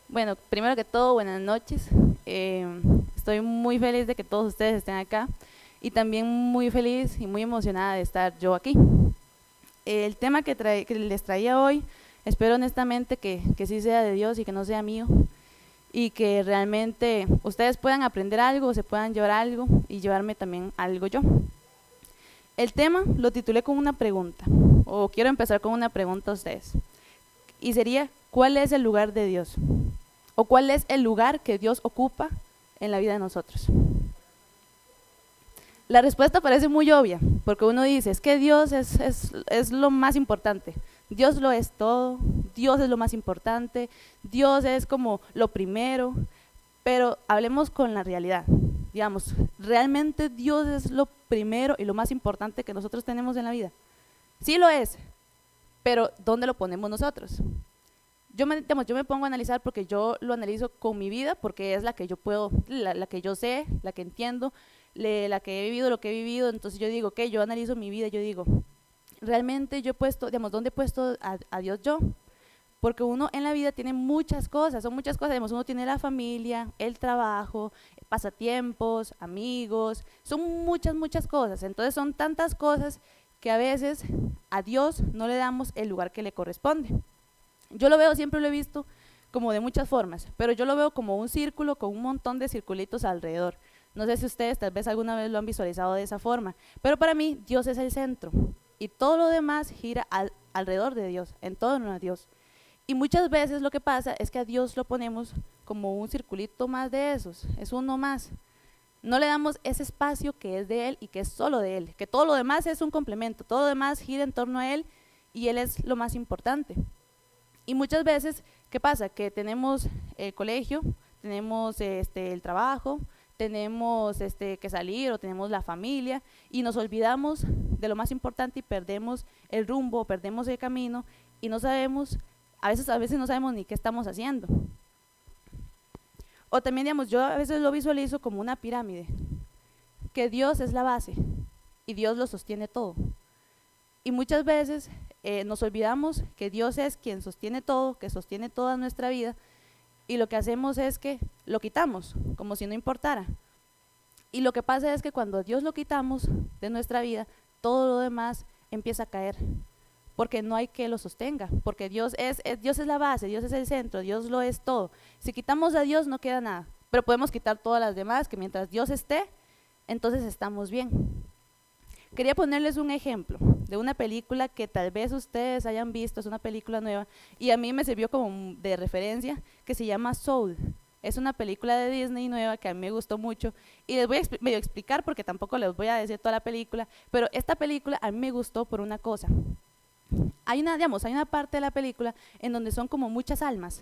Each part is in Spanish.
Bueno, primero que todo, buenas noches. Estoy muy feliz de que todos ustedes estén acá y también muy feliz y muy emocionada de estar yo aquí. El tema que les traía hoy, espero honestamente que sí sea de Dios y que no sea mío y que realmente ustedes puedan aprender algo, se puedan llevar algo y llevarme también algo yo. El tema lo titulé con una pregunta, o quiero empezar con una pregunta a ustedes, y sería, ¿cuál es el lugar de Dios? ¿O cuál es el lugar que Dios ocupa en la vida de nosotros? La respuesta parece muy obvia, porque uno dice, es que Dios es lo más importante, Dios lo es todo, Dios es lo más importante, Dios es como lo primero, pero hablemos con la realidad, digamos, ¿realmente Dios es lo primero y lo más importante que nosotros tenemos en la vida? Sí lo es, pero ¿dónde lo ponemos nosotros? Yo me pongo a analizar porque yo lo analizo con mi vida, porque es la que yo puedo, la que yo sé, la que entiendo, la que he vivido, lo que he vivido, entonces yo digo, ok, yo analizo mi vida, yo digo, realmente yo he puesto, digamos, ¿dónde he puesto a Dios yo? Porque uno en la vida tiene muchas cosas, son muchas cosas, digamos, uno tiene la familia, el trabajo, pasatiempos, amigos, son muchas cosas, entonces son tantas cosas que a veces a Dios no le damos el lugar que le corresponde. Yo lo veo, siempre lo he visto como de muchas formas, pero yo lo veo como un círculo con un montón de circulitos alrededor. No sé si ustedes tal vez alguna vez lo han visualizado de esa forma, pero para mí Dios es el centro y todo lo demás gira alrededor de Dios, en torno a Dios. Y muchas veces lo que pasa es que a Dios lo ponemos como un circulito más de esos, es uno más. No le damos ese espacio que es de Él y que es solo de Él, que todo lo demás es un complemento, todo lo demás gira en torno a Él y Él es lo más importante. Y muchas veces, ¿qué pasa? Que tenemos el colegio, tenemos el trabajo, tenemos que salir o tenemos la familia y nos olvidamos de lo más importante y perdemos el rumbo, perdemos el camino y no sabemos, a veces no sabemos ni qué estamos haciendo. O también, digamos, yo a veces lo visualizo como una pirámide, que Dios es la base y Dios lo sostiene todo. Y muchas veces nos olvidamos que Dios es quien sostiene todo, que sostiene toda nuestra vida, y lo que hacemos es que lo quitamos, como si no importara. Y lo que pasa es que cuando Dios lo quitamos de nuestra vida, todo lo demás empieza a caer, porque no hay que lo sostenga, porque Dios es la base, Dios es el centro, Dios lo es todo. Si quitamos a Dios no queda nada, pero podemos quitar todas las demás, que mientras Dios esté, entonces estamos bien. Quería ponerles un ejemplo de una película que tal vez ustedes hayan visto, es una película nueva y a mí me sirvió como de referencia, que se llama Soul. Es una película de Disney nueva que a mí me gustó mucho y les voy a medio explicar porque tampoco les voy a decir toda la película, pero esta película a mí me gustó por una cosa. Hay una parte de la película en donde son como muchas almas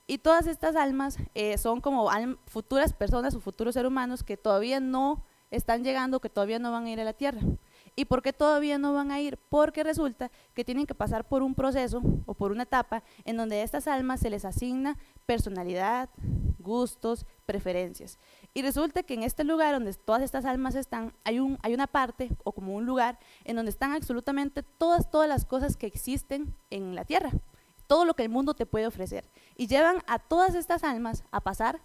y todas estas almas son como futuras personas o futuros seres humanos que todavía no están llegando, que todavía no van a ir a la Tierra. ¿Y por qué todavía no van a ir? Porque resulta que tienen que pasar por un proceso o por una etapa en donde a estas almas se les asigna personalidad, gustos, preferencias. Y resulta que en este lugar donde todas estas almas están, hay una parte o como un lugar en donde están absolutamente todas las cosas que existen en la Tierra, todo lo que el mundo te puede ofrecer. Y llevan a todas estas almas a pasar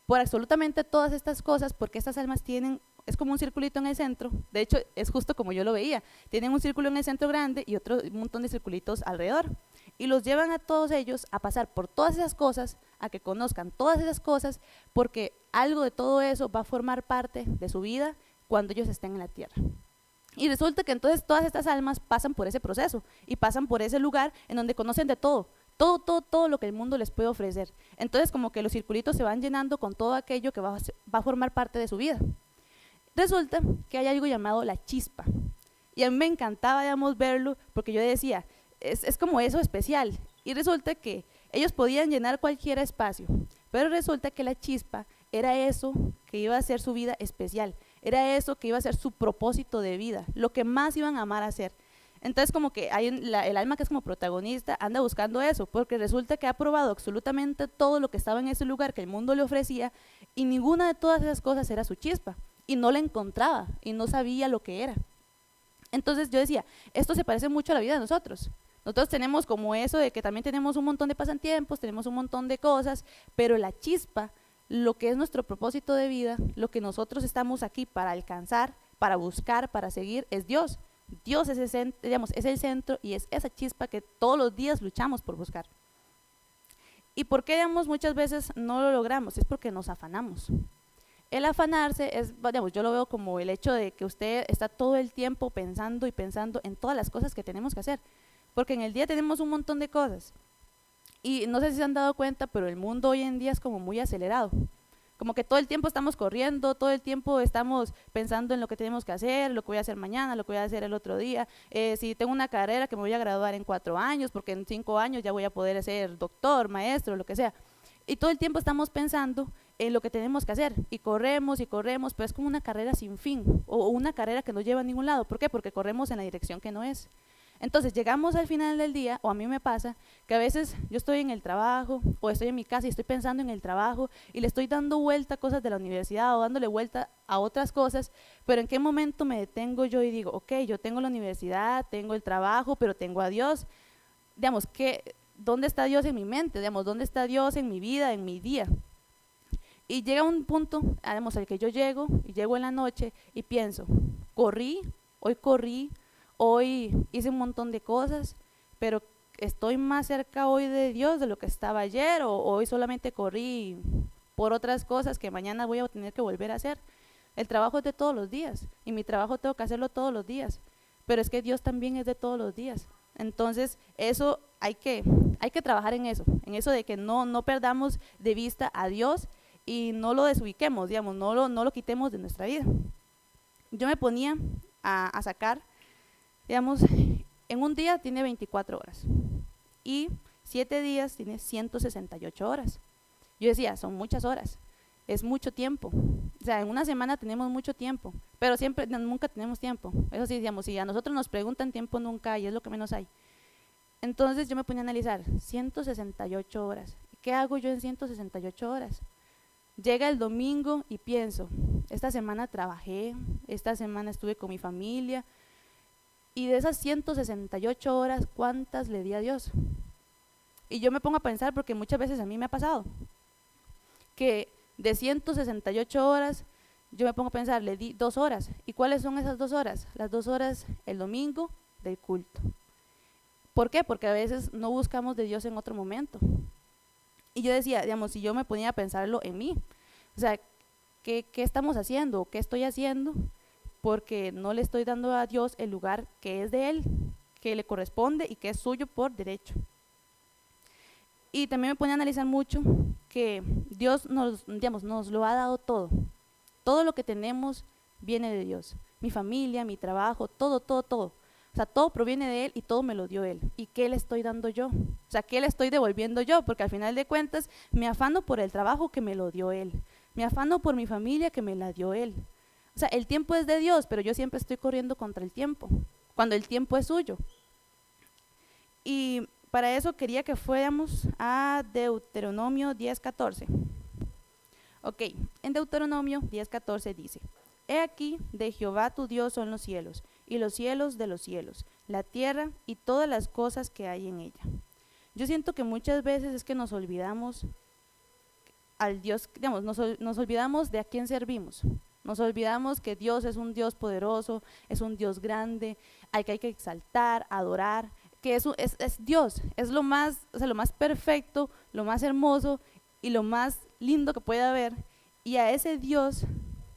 por absolutamente todas estas cosas porque estas almas tienen, es como un circulito en el centro, de hecho es justo como yo lo veía, tienen un círculo en el centro grande y un montón de circulitos alrededor y los llevan a todos ellos a pasar por todas esas cosas, a que conozcan todas esas cosas porque algo de todo eso va a formar parte de su vida cuando ellos estén en la Tierra. Y resulta que entonces todas estas almas pasan por ese proceso y pasan por ese lugar en donde conocen de todo lo que el mundo les puede ofrecer. Entonces como que los circulitos se van llenando con todo aquello que va a formar parte de su vida. Resulta que hay algo llamado la chispa. Y a mí me encantaba, digamos, verlo, porque yo decía, es como eso especial. Y resulta que ellos podían llenar cualquier espacio, pero resulta que la chispa era eso que iba a ser su vida especial, era eso que iba a ser su propósito de vida, lo que más iban a amar hacer. Entonces como que el alma que es como protagonista anda buscando eso, porque resulta que ha probado absolutamente todo lo que estaba en ese lugar que el mundo le ofrecía y ninguna de todas esas cosas era su chispa y no la encontraba y no sabía lo que era. Entonces yo decía, esto se parece mucho a la vida de nosotros. Nosotros tenemos como eso de que también tenemos un montón de pasatiempos, tenemos un montón de cosas, pero la chispa, lo que es nuestro propósito de vida, lo que nosotros estamos aquí para alcanzar, para buscar, para seguir, es Dios. Dios es el centro y es esa chispa que todos los días luchamos por buscar. ¿Y por qué, digamos, muchas veces no lo logramos? Es porque nos afanamos. El afanarse es, digamos, yo lo veo como el hecho de que usted está todo el tiempo pensando y pensando en todas las cosas que tenemos que hacer, porque en el día tenemos un montón de cosas y no sé si se han dado cuenta, pero el mundo hoy en día es como muy acelerado, como que todo el tiempo estamos corriendo, todo el tiempo estamos pensando en lo que tenemos que hacer, lo que voy a hacer mañana, lo que voy a hacer el otro día, si tengo una carrera que me voy a graduar en 4 años, porque en 5 años ya voy a poder ser doctor, maestro, lo que sea, y todo el tiempo estamos pensando en lo que tenemos que hacer y corremos, pero es como una carrera sin fin o una carrera que no lleva a ningún lado. ¿Por qué? Porque corremos en la dirección que no es. Entonces llegamos al final del día, o a mí me pasa, que a veces yo estoy en el trabajo o estoy en mi casa y estoy pensando en el trabajo y le estoy dando vuelta a cosas de la universidad o dándole vuelta a otras cosas, pero ¿en qué momento me detengo yo y digo, ok, yo tengo la universidad, tengo el trabajo, pero tengo a Dios? Digamos, ¿dónde está Dios en mi mente? Digamos, ¿dónde está Dios en mi vida, en mi día? Y llega un punto, digamos, al que yo llego en la noche y pienso, corrí, hoy hice un montón de cosas, pero estoy más cerca hoy de Dios de lo que estaba ayer, o hoy solamente corrí por otras cosas que mañana voy a tener que volver a hacer. El trabajo es de todos los días y mi trabajo tengo que hacerlo todos los días, pero es que Dios también es de todos los días. Entonces eso hay que trabajar en eso de que no perdamos de vista a Dios y no lo desubiquemos, digamos, no lo quitemos de nuestra vida. Yo me ponía a sacar, digamos, en un día tiene 24 horas y 7 días tiene 168 horas. Yo decía, son muchas horas, es mucho tiempo. O sea, en una semana tenemos mucho tiempo, pero nunca tenemos tiempo. Eso sí, digamos, si a nosotros nos preguntan, tiempo nunca hay, es lo que menos hay. Entonces yo me ponía a analizar, 168 horas. ¿Qué hago yo en 168 horas? Llega el domingo y pienso, esta semana trabajé, esta semana estuve con mi familia, y de esas 168 horas, ¿cuántas le di a Dios? Y yo me pongo a pensar, porque muchas veces a mí me ha pasado, que de 168 horas, yo me pongo a pensar, le di 2 horas. ¿Y cuáles son esas 2 horas? Las 2 horas el domingo del culto. ¿Por qué? Porque a veces no buscamos de Dios en otro momento. Y yo decía, digamos, si yo me ponía a pensarlo en mí, o sea, ¿qué estamos haciendo? ¿Qué estoy haciendo? Porque no le estoy dando a Dios el lugar que es de Él, que le corresponde y que es suyo por derecho. Y también me ponía a analizar mucho que Dios nos lo ha dado todo. Todo lo que tenemos viene de Dios. Mi familia, mi trabajo, todo. O sea, todo proviene de Él y todo me lo dio Él. ¿Y qué le estoy dando yo? O sea, ¿qué le estoy devolviendo yo? Porque al final de cuentas me afano por el trabajo que me lo dio Él. Me afano por mi familia que me la dio Él. O sea, el tiempo es de Dios, pero yo siempre estoy corriendo contra el tiempo, cuando el tiempo es suyo. Y para eso quería que fuéramos a Deuteronomio 10:14. Ok, en Deuteronomio 10:14 dice, he aquí de Jehová tu Dios son los cielos, y los cielos de los cielos, la tierra y todas las cosas que hay en ella. Yo siento que muchas veces es que nos olvidamos al Dios, digamos, nos olvidamos de a quién servimos. Nos olvidamos que Dios es un Dios poderoso, es un Dios grande, al que hay que exaltar, adorar, que es Dios, es lo más perfecto, lo más hermoso y lo más lindo que puede haber. Y a ese Dios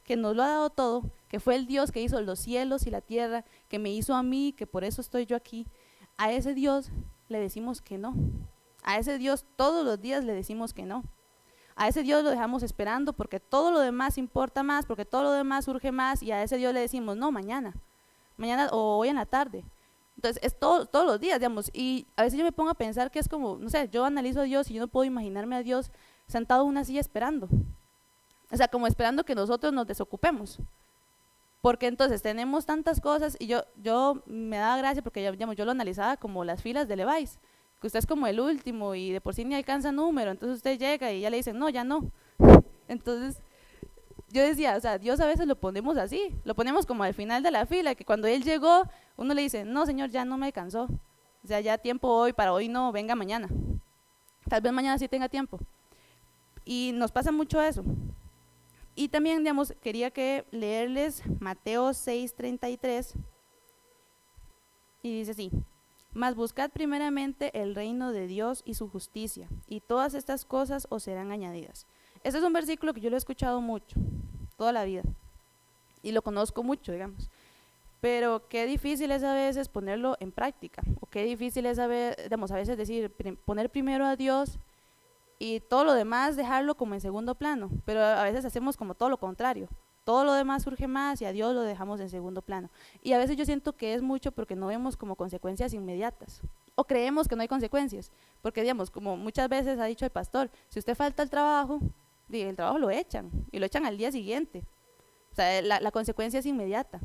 que nos lo ha dado todo, que fue el Dios que hizo los cielos y la tierra, que me hizo a mí, que por eso estoy yo aquí, a ese Dios le decimos que no. A ese Dios todos los días le decimos que no. A ese Dios lo dejamos esperando porque todo lo demás importa más, porque todo lo demás surge más, y a ese Dios le decimos, no, mañana o hoy en la tarde. Entonces es todos los días, digamos, y a veces yo me pongo a pensar que es como, no sé, yo analizo a Dios y yo no puedo imaginarme a Dios sentado en una silla esperando, o sea, como esperando que nosotros nos desocupemos, porque entonces tenemos tantas cosas, y yo me daba gracia porque digamos, yo lo analizaba como las filas de Levi's, que usted es como el último y de por sí ni alcanza número, entonces usted llega y ya le dicen, no, ya no. Entonces yo decía, o sea, Dios a veces lo ponemos así, lo ponemos como al final de la fila, que cuando Él llegó, uno le dice, no, Señor, ya no me alcanzó, o sea, ya tiempo hoy, para hoy no, venga mañana, tal vez mañana sí tenga tiempo, y nos pasa mucho eso. Y también, digamos, quería leerles Mateo 6:33, y dice así, mas buscad primeramente el reino de Dios y su justicia, y todas estas cosas os serán añadidas. Este es un versículo que yo lo he escuchado mucho, toda la vida, y lo conozco mucho, digamos, pero qué difícil es a veces ponerlo en práctica, o qué difícil es digamos, a veces decir, poner primero a Dios y todo lo demás dejarlo como en segundo plano, pero a veces hacemos como todo lo contrario, todo lo demás surge más y a Dios lo dejamos en segundo plano, y a veces yo siento que es mucho porque no vemos como consecuencias inmediatas, o creemos que no hay consecuencias, porque digamos, como muchas veces ha dicho el pastor, si usted falta al trabajo, el trabajo lo echan, y lo echan al día siguiente, o sea, la consecuencia es inmediata.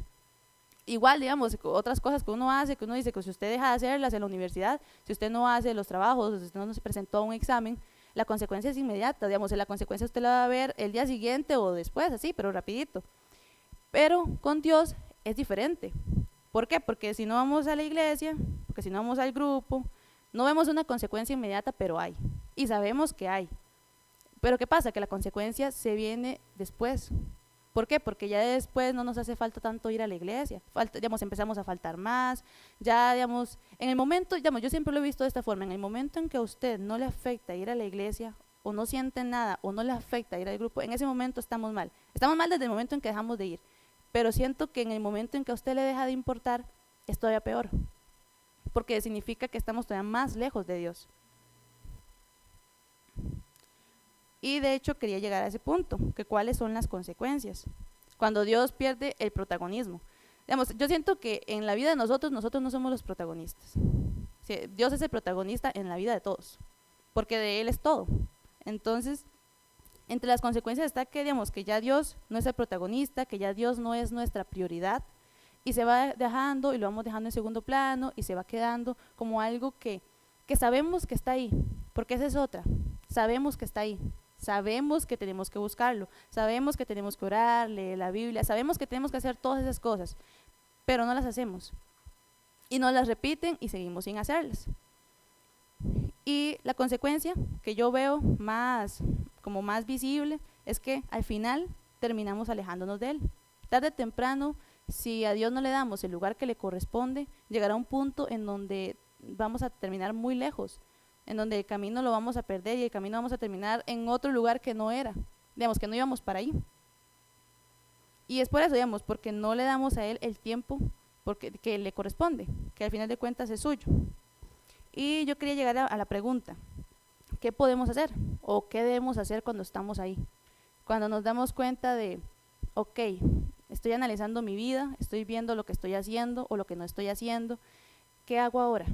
Igual, digamos, otras cosas que uno hace, que uno dice que si usted deja de hacerlas en la universidad, si usted no hace los trabajos, si usted no se presentó a un examen, la consecuencia es inmediata, digamos, la consecuencia usted la va a ver el día siguiente o después, así, pero rapidito. Pero con Dios es diferente. ¿Por qué? Porque si no vamos a la iglesia, porque si no vamos al grupo, no vemos una consecuencia inmediata, pero hay, y sabemos que hay. Pero ¿qué pasa? Que la consecuencia se viene después. ¿Por qué? Porque ya después no nos hace falta tanto ir a la iglesia, digamos, empezamos a faltar más, ya, digamos, en el momento, digamos, yo siempre lo he visto de esta forma, en el momento en que a usted no le afecta ir a la iglesia, o no siente nada, o no le afecta ir al grupo, en ese momento estamos mal desde el momento en que dejamos de ir, pero siento que en el momento en que a usted le deja de importar, es todavía peor, porque significa que estamos todavía más lejos de Dios. Y de hecho quería llegar a ese punto, que cuáles son las consecuencias cuando Dios pierde el protagonismo. Digamos, yo siento que en la vida de nosotros no somos los protagonistas. Sí, Dios es el protagonista en la vida de todos, porque de Él es todo. Entonces, entre las consecuencias está que, digamos, que ya Dios no es el protagonista, que ya Dios no es nuestra prioridad, y se va dejando, y lo vamos dejando en segundo plano, y se va quedando como algo que sabemos que está ahí, porque esa es otra, sabemos que está ahí. Sabemos que tenemos que buscarlo, sabemos que tenemos que orar, leer la Biblia, sabemos que tenemos que hacer todas esas cosas, pero no las hacemos. Y nos las repiten y seguimos sin hacerlas. Y la consecuencia que yo veo más visible es que al final terminamos alejándonos de Él. Tarde o temprano, si a Dios no le damos el lugar que le corresponde, llegará un punto en donde vamos a terminar muy lejos, en donde el camino lo vamos a perder y el camino vamos a terminar en otro lugar que no era, digamos que no íbamos para ahí. Y es por eso, digamos, porque no le damos a Él el tiempo que le corresponde, que al final de cuentas es suyo. Y yo quería llegar a la pregunta, ¿qué podemos hacer? ¿O qué debemos hacer cuando estamos ahí? Cuando nos damos cuenta de, ok, estoy analizando mi vida, estoy viendo lo que estoy haciendo o lo que no estoy haciendo, ¿qué hago ahora?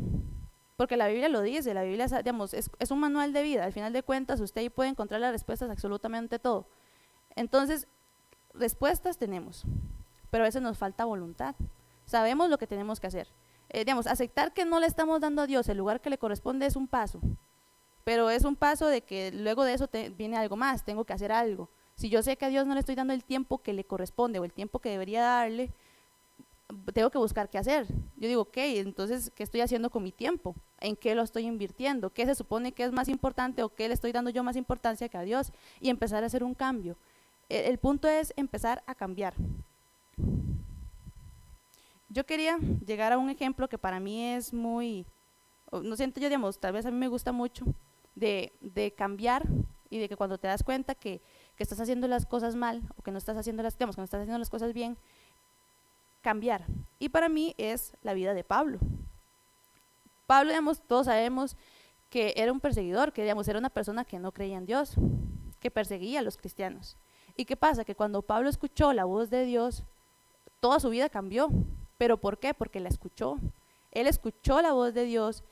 Porque la Biblia lo dice, la Biblia, digamos, es un manual de vida, al final de cuentas usted ahí puede encontrar las respuestas a absolutamente todo. Entonces, respuestas tenemos, pero a veces nos falta voluntad, sabemos lo que tenemos que hacer. Digamos, aceptar que no le estamos dando a Dios el lugar que le corresponde es un paso, pero es un paso de que luego de eso viene algo más, tengo que hacer algo. Si yo sé que a Dios no le estoy dando el tiempo que le corresponde o el tiempo que debería darle, tengo que buscar qué hacer. Yo digo, ok, entonces, ¿qué estoy haciendo con mi tiempo? ¿En qué lo estoy invirtiendo? ¿Qué se supone que es más importante o qué le estoy dando yo más importancia que a Dios? Y empezar a hacer un cambio. El punto es empezar a cambiar. Yo quería llegar a un ejemplo que para mí es muy, no siento yo, digamos, tal vez a mí me gusta mucho, de cambiar y de que cuando te das cuenta que estás haciendo las cosas mal o que no estás haciendo que no estás haciendo las cosas bien, cambiar. Y para mí es la vida de Pablo. Pablo, digamos, todos sabemos que era un perseguidor, que digamos, era una persona que no creía en Dios, que perseguía a los cristianos. ¿Y qué pasa? Que cuando Pablo escuchó la voz de Dios, toda su vida cambió. ¿Pero por qué? Porque la escuchó. Él escuchó la voz de Dios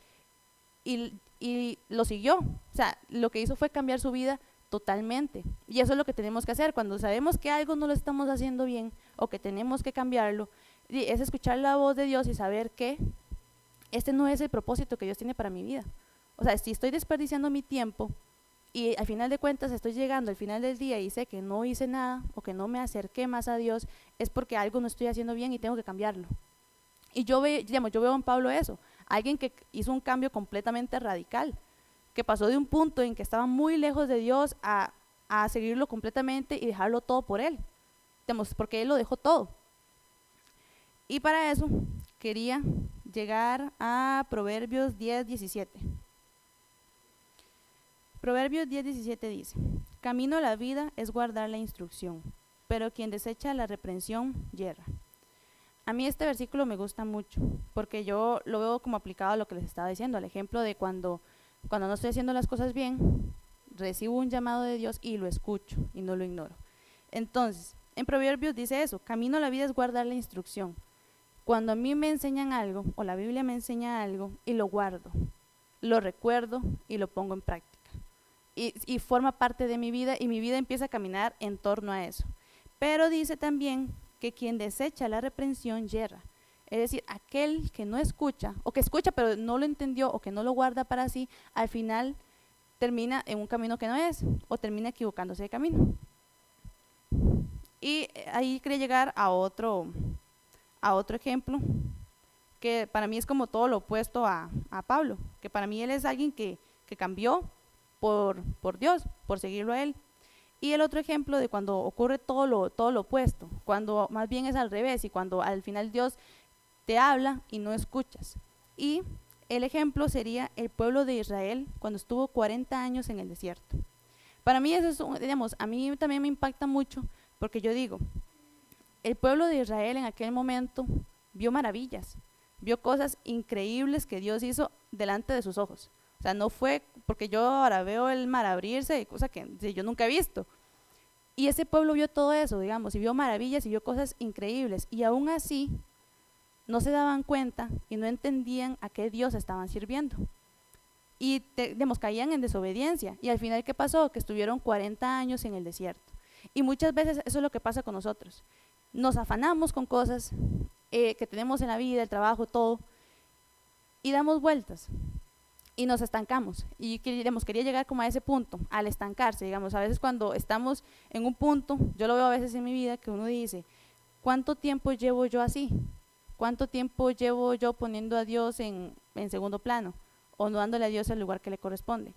y lo siguió. O sea, lo que hizo fue cambiar su vida totalmente. Y eso es lo que tenemos que hacer. Cuando sabemos que algo no lo estamos haciendo bien o que tenemos que cambiarlo, es escuchar la voz de Dios y saber que este no es el propósito que Dios tiene para mi vida. O sea, si estoy desperdiciando mi tiempo y al final de cuentas estoy llegando al final del día y sé que no hice nada o que no me acerqué más a Dios, es porque algo no estoy haciendo bien y tengo que cambiarlo. Y yo veo en Pablo eso, alguien que hizo un cambio completamente radical, que pasó de un punto en que estaba muy lejos de Dios a seguirlo completamente y dejarlo todo por él, porque él lo dejó todo. Y para eso quería llegar a Proverbios 10:17. Proverbios 10:17 dice: camino a la vida es guardar la instrucción, pero quien desecha la reprensión yerra. A mí este versículo me gusta mucho, porque yo lo veo como aplicado a lo que les estaba diciendo, al ejemplo de cuando no estoy haciendo las cosas bien, recibo un llamado de Dios y lo escucho y no lo ignoro. Entonces, en Proverbios dice eso, camino a la vida es guardar la instrucción. Cuando a mí me enseñan algo, o la Biblia me enseña algo, y lo guardo, lo recuerdo y lo pongo en práctica. Y forma parte de mi vida, y mi vida empieza a caminar en torno a eso. Pero dice también que quien desecha la reprensión yerra. Es decir, aquel que no escucha, o que escucha pero no lo entendió, o que no lo guarda para sí, al final termina en un camino que no es, o termina equivocándose de camino. Y ahí quería llegar a otro ejemplo, que para mí es como todo lo opuesto a Pablo, que para mí él es alguien que cambió por Dios, por seguirlo a él. Y el otro ejemplo de cuando ocurre todo lo opuesto, cuando más bien es al revés y cuando al final Dios te habla y no escuchas. Y el ejemplo sería el pueblo de Israel cuando estuvo 40 años en el desierto. Para mí eso es, digamos, a mí también me impacta mucho, porque yo digo, el pueblo de Israel en aquel momento vio maravillas, vio cosas increíbles que Dios hizo delante de sus ojos. O sea, no fue porque yo ahora veo el mar abrirse, cosa que yo nunca he visto. Y ese pueblo vio todo eso, digamos, y vio maravillas y vio cosas increíbles. Y aún así, no se daban cuenta y no entendían a qué Dios estaban sirviendo. Y caían en desobediencia. Y al final, ¿qué pasó? Que estuvieron 40 años en el desierto. Y muchas veces eso es lo que pasa con nosotros. Nos afanamos con cosas que tenemos en la vida, el trabajo, todo, y damos vueltas. Y nos estancamos, y quería llegar como a ese punto, al estancarse, digamos, a veces cuando estamos en un punto, yo lo veo a veces en mi vida, que uno dice, ¿cuánto tiempo llevo yo así? ¿Cuánto tiempo llevo yo poniendo a Dios en segundo plano, o no dándole a Dios el lugar que le corresponde?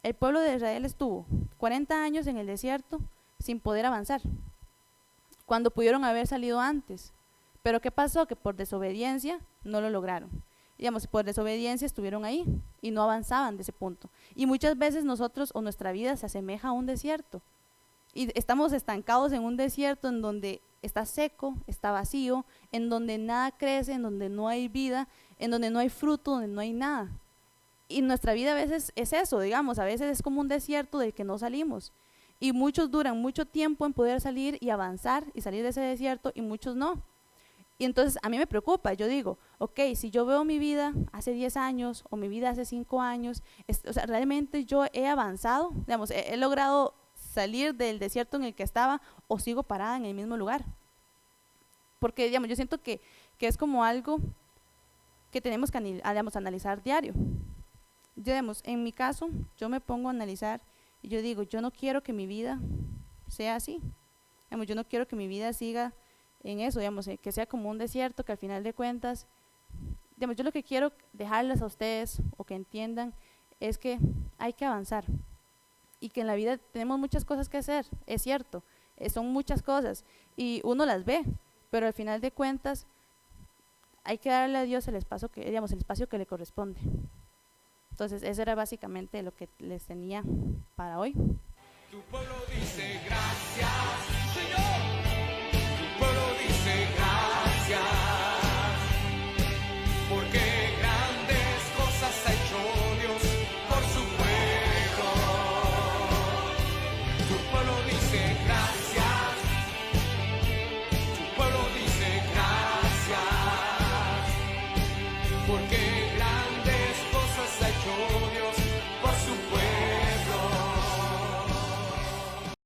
El pueblo de Israel estuvo 40 años en el desierto sin poder avanzar, cuando pudieron haber salido antes, pero ¿qué pasó? Que por desobediencia no lo lograron. Digamos, por desobediencia estuvieron ahí y no avanzaban de ese punto. Y muchas veces nosotros o nuestra vida se asemeja a un desierto. Y estamos estancados en un desierto en donde está seco, está vacío, en donde nada crece, en donde no hay vida, en donde no hay fruto, donde no hay nada. Y nuestra vida a veces es eso, digamos, a veces es como un desierto del que no salimos. Y muchos duran mucho tiempo en poder salir y avanzar y salir de ese desierto y muchos no. Y entonces a mí me preocupa, yo digo, ok, si yo veo mi vida hace 10 años o mi vida hace 5 años, o sea, realmente yo he avanzado, digamos, he logrado salir del desierto en el que estaba o sigo parada en el mismo lugar. Porque, digamos, yo siento que es como algo que tenemos que analizar diario. Digamos, en mi caso, yo me pongo a analizar y yo digo, yo no quiero que mi vida sea así. Digamos, yo no quiero que mi vida siga en eso, digamos, que sea como un desierto, que al final de cuentas, digamos, yo lo que quiero dejarles a ustedes o que entiendan es que hay que avanzar y que en la vida tenemos muchas cosas que hacer, es cierto, son muchas cosas y uno las ve, pero al final de cuentas hay que darle a Dios el espacio que le corresponde. Entonces, eso era básicamente lo que les tenía para hoy. Tu pueblo dice gracias, Señor. Gracias, porque grandes cosas ha hecho Dios por su pueblo. porque